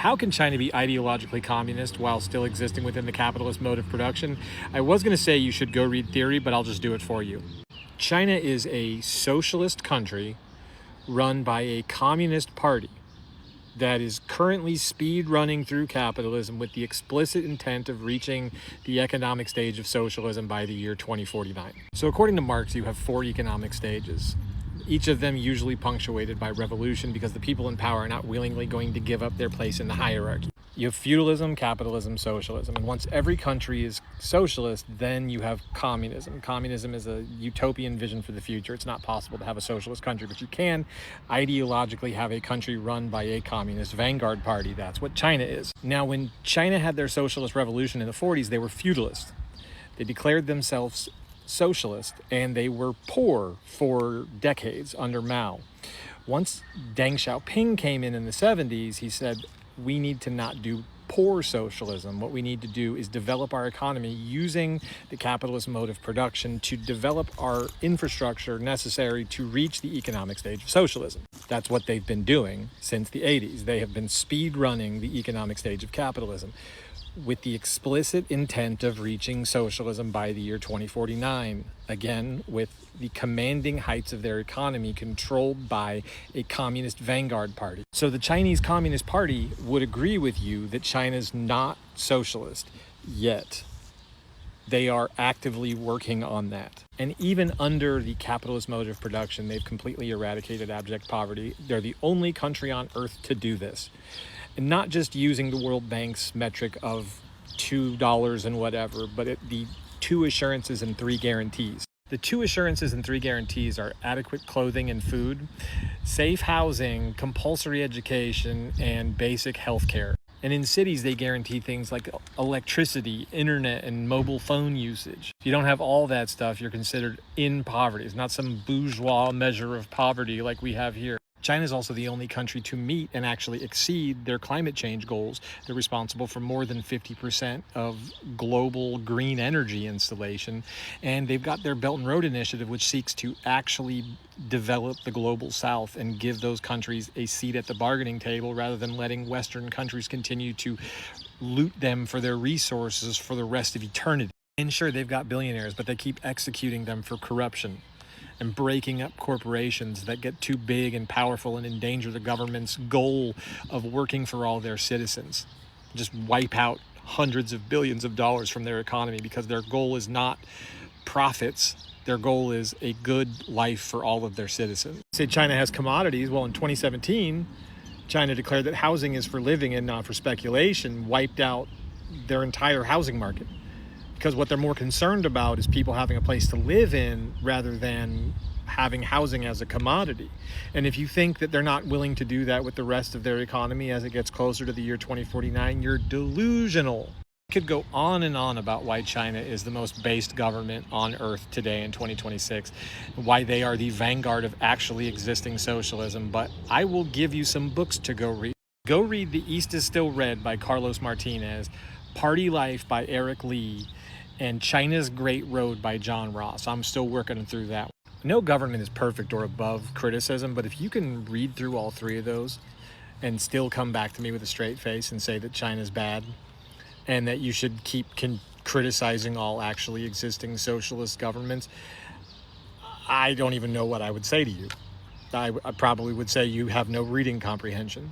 How can China be ideologically communist while still existing within the capitalist mode of production? I was going to say you should go read theory, but I'll just do it for you. China is a socialist country run by a communist party that is currently speed running through capitalism with the explicit intent of reaching the economic stage of socialism by the year 2049. So according to Marx, you have 4 economic stages, each of them usually punctuated by revolution because the people in power are not willingly going to give up their place in the hierarchy. You have feudalism, capitalism, socialism. And once every country is socialist, then you have communism. Communism is a utopian vision for the future. It's not possible to have a socialist country, but you can ideologically have a country run by a communist vanguard party. That's what China is. Now, when China had their socialist revolution in the 40s, they were feudalist. They declared themselves socialist, and they were poor for decades under Mao. Once Deng Xiaoping came in the 70s, he said, we need to not do poor socialism. What we need to do is develop our economy using the capitalist mode of production to develop our infrastructure necessary to reach the economic stage of socialism. That's what they've been doing since the 80s. They have been speed running the economic stage of capitalism with the explicit intent of reaching socialism by the year 2049, again, with the commanding heights of their economy controlled by a communist vanguard party. So the Chinese Communist Party would agree with you that China's not socialist yet. They are actively working on that. And even under the capitalist mode of production, they've completely eradicated abject poverty. They're the only country on earth to do this. And not just using the World Bank's metric of $2 and whatever, but the 2 assurances and 3 guarantees. The 2 assurances and 3 guarantees are adequate clothing and food, safe housing, compulsory education, and basic health care. And in cities, they guarantee things like electricity, internet, and mobile phone usage. If you don't have all that stuff, you're considered in poverty. It's not some bourgeois measure of poverty like we have here. China is also the only country to meet and actually exceed their climate change goals. They're responsible for more than 50% of global green energy installation. And they've got their Belt and Road Initiative, which seeks to actually develop the global south and give those countries a seat at the bargaining table rather than letting Western countries continue to loot them for their resources for the rest of eternity. And sure, they've got billionaires, but they keep executing them for corruption and breaking up corporations that get too big and powerful and endanger the government's goal of working for all their citizens. Just wipe out hundreds of billions of dollars from their economy because their goal is not profits. Their goal is a good life for all of their citizens. Say China has commodities. Well, in 2017, China declared that housing is for living and not for speculation, wiped out their entire housing market. Because what they're more concerned about is people having a place to live in rather than having housing as a commodity. And if you think that they're not willing to do that with the rest of their economy as it gets closer to the year 2049, you're delusional. I could go on and on about why China is the most based government on earth today in 2026, why they are the vanguard of actually existing socialism, but I will give you some books to go read. Go read The East is Still Red by Carlos Martinez, Party Life by Eric Lee, and China's Great Road by John Ross. I'm still working through that. No government is perfect or above criticism, but if you can read through all 3 of those and still come back to me with a straight face and say that China's bad and that you should keep criticizing all actually existing socialist governments, I don't even know what I would say to you. I probably would say you have no reading comprehension.